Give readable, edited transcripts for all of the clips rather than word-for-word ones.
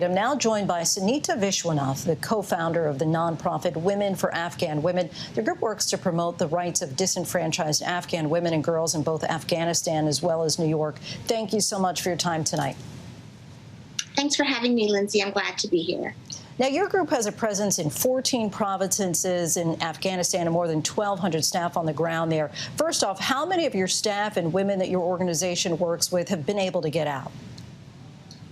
I'm now joined by Sunita Viswanath, the co-founder of the nonprofit Women for Afghan Women. The group works to promote the rights of disenfranchised Afghan women and girls in both Afghanistan as well as New York. Thank you so much for your time tonight. Thanks for having me, Lindsay. I'm glad to be here. Now, your group has a presence in 14 provinces in Afghanistan and more than 1,200 staff on the ground there. First off, how many of your staff and women that your organization works with have been able to get out?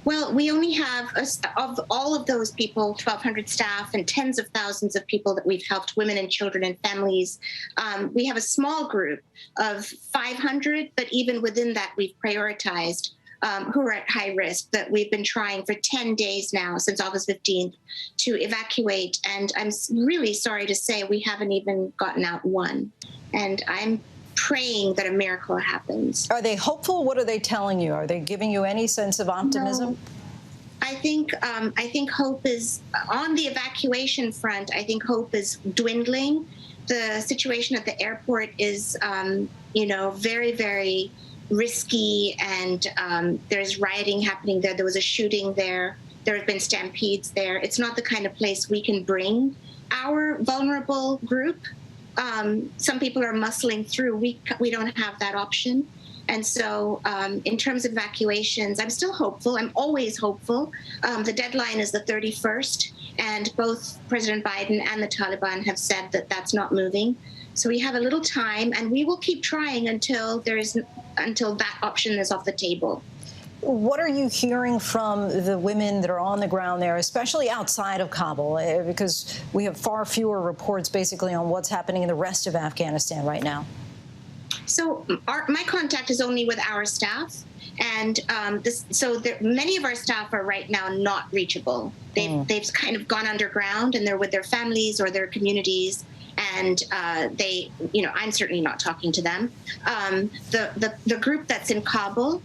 Well, we only have, of all of those people, 1,200 staff and tens of thousands of people that we've helped, women and children and families. We have a small group of 500, but even within that, we've prioritized who are at high risk, that we've been trying for 10 days now, since August 15th, to evacuate. And I'm really sorry to say we haven't even gotten out one. And I'm praying that a miracle happens. Are they hopeful? What are they telling you? Are they giving you any sense of optimism? No. I think hope is, on the evacuation front, I think hope is dwindling. The situation at the airport is, very, very risky, and there's rioting happening there. There was a shooting there. There have been stampedes there. It's not the kind of place we can bring our vulnerable group. Some people are muscling through. We don't have that option. And so in terms of evacuations, I'm still hopeful. I'm always hopeful. The deadline is the 31st, and both President Biden and the Taliban have said that that's not moving. So we have a little time, and we will keep trying until that option is off the table. What are you hearing from the women that are on the ground there, especially outside of Kabul? Because we have far fewer reports basically on what's happening in the rest of Afghanistan right now. So my contact is only with our staff. And many of our staff are right now not reachable. They've kind of gone underground, and they're with their families or their communities. And I'm certainly not talking to them. The group that's in Kabul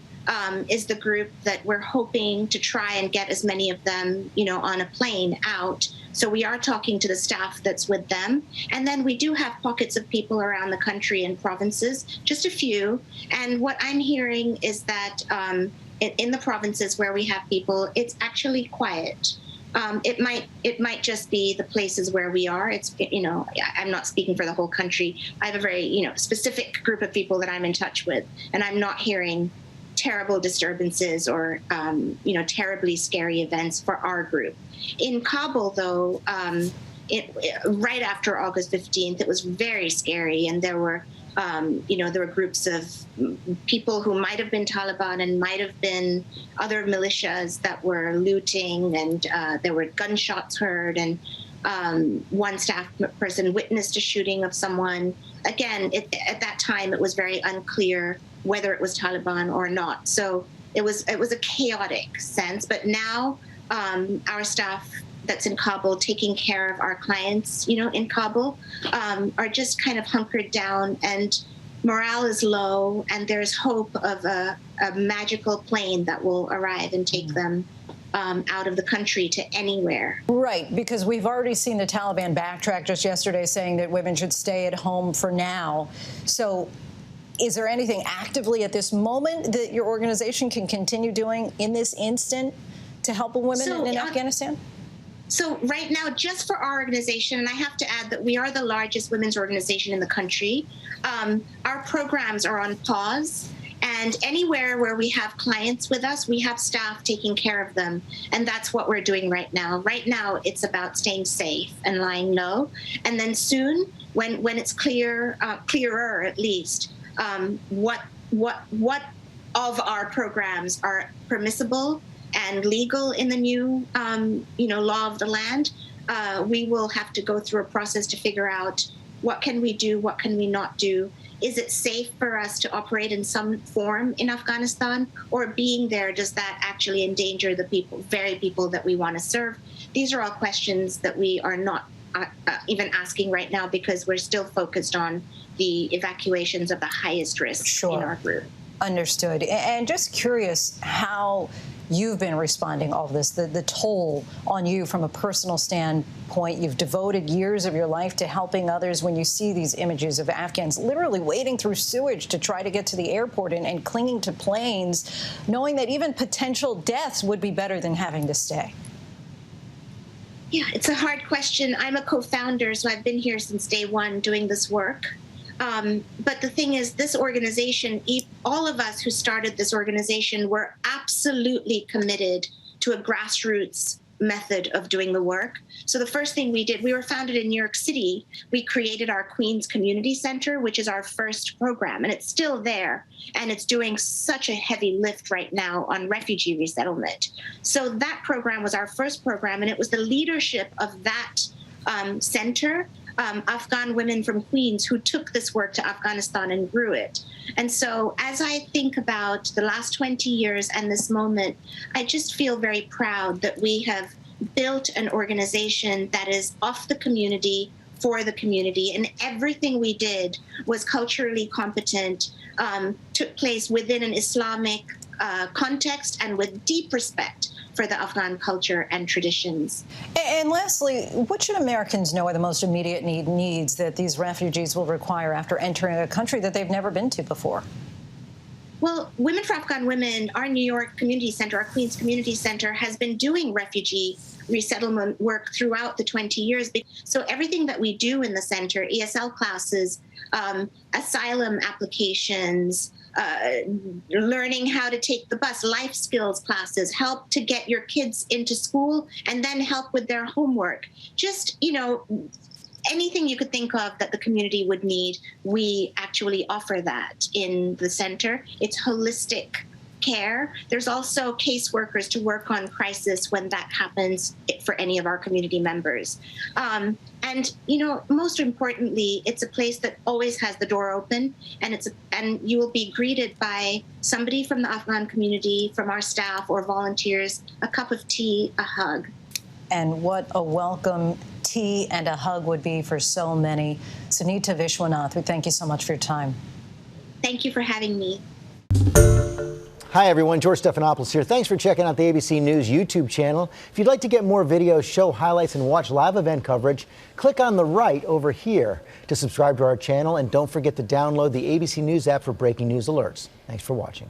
is the group that we're hoping to try and get as many of them, on a plane out. So we are talking to the staff that's with them. And then we do have pockets of people around the country and provinces, just a few. And what I'm hearing is that in the provinces where we have people, it's actually quiet. It might just be the places where we are. It's, I'm not speaking for the whole country. I have a very, specific group of people that I'm in touch with, and I'm not hearing terrible disturbances or, terribly scary events for our group. In Kabul, though, right after August 15th, it was very scary, and there were groups of people who might have been Taliban and might have been other militias that were looting, and there were gunshots heard, and one staff person witnessed a shooting of someone. Again, at that time, it was very unclear whether it was Taliban or not. So it was a chaotic sense. But now our staff that's in Kabul taking care of our clients, in Kabul, are just kind of hunkered down, and morale is low, and there's hope of a magical plane that will arrive and take them out of the country to anywhere. Right, because we've already seen the Taliban backtrack just yesterday, saying that women should stay at home for now. So is there anything actively at this moment that your organization can continue doing in this instant to help women in Afghanistan? So right now, just for our organization, and I have to add that we are the largest women's organization in the country, our programs are on pause. And anywhere where we have clients with us, we have staff taking care of them. And that's what we're doing right now. Right now, it's about staying safe and lying low. And then soon, when it's clearer at least, what of our programs are permissible and legal in the new, law of the land, we will have to go through a process to figure out what can we do, what can we not do. Is it safe for us to operate in some form in Afghanistan, or being there, does that actually endanger the very people that we want to serve? These are all questions that we are not even asking right now, because we're still focused on the evacuations of the highest risk in our group. Understood. And just curious how you've been responding all of this, the toll on you from a personal standpoint. You've devoted years of your life to helping others. When you see these images of Afghans literally wading through sewage to try to get to the airport and clinging to planes, knowing that even potential deaths would be better than having to stay. Yeah, it's a hard question. I'm a co-founder, so I've been here since day one doing this work. But the thing is, this organization, all of us who started this organization were absolutely committed to a grassroots method of doing the work. So the first thing we did, we were founded in New York City. We created our Queens Community Center, which is our first program, and it's still there. And it's doing such a heavy lift right now on refugee resettlement. So that program was our first program, and it was the leadership of that center, Afghan Women from Queens, who took this work to Afghanistan and grew it. And so as I think about the last 20 years and this moment, I just feel very proud that we have built an organization that is of the community, for the community, and everything we did was culturally competent, took place within an Islamic context and with deep respect for the Afghan culture and traditions. And lastly, what should Americans know are the most immediate needs that these refugees will require after entering a country that they've never been to before? Well, Women for Afghan Women, our New York Community Center, our Queens Community Center, has been doing refugee resettlement work throughout the 20 years. So everything that we do in the center, ESL classes, asylum applications, learning how to take the bus, life skills classes, help to get your kids into school, and then help with their homework. Just, anything you could think of that the community would need, we actually offer that in the center. It's holistic care. There's also caseworkers to work on crisis when that happens for any of our community members. And most importantly, it's a place that always has the door open, and you will be greeted by somebody from the Afghan community, from our staff or volunteers, a cup of tea, a hug. And what a welcome tea and a hug would be for so many. Sunita Viswanath, we thank you so much for your time. Thank you for having me. Hi, everyone. George Stephanopoulos here. Thanks for checking out the ABC News YouTube channel. If you'd like to get more videos, show highlights, and watch live event coverage, click on the right over here to subscribe to our channel. And don't forget to download the ABC News app for breaking news alerts. Thanks for watching.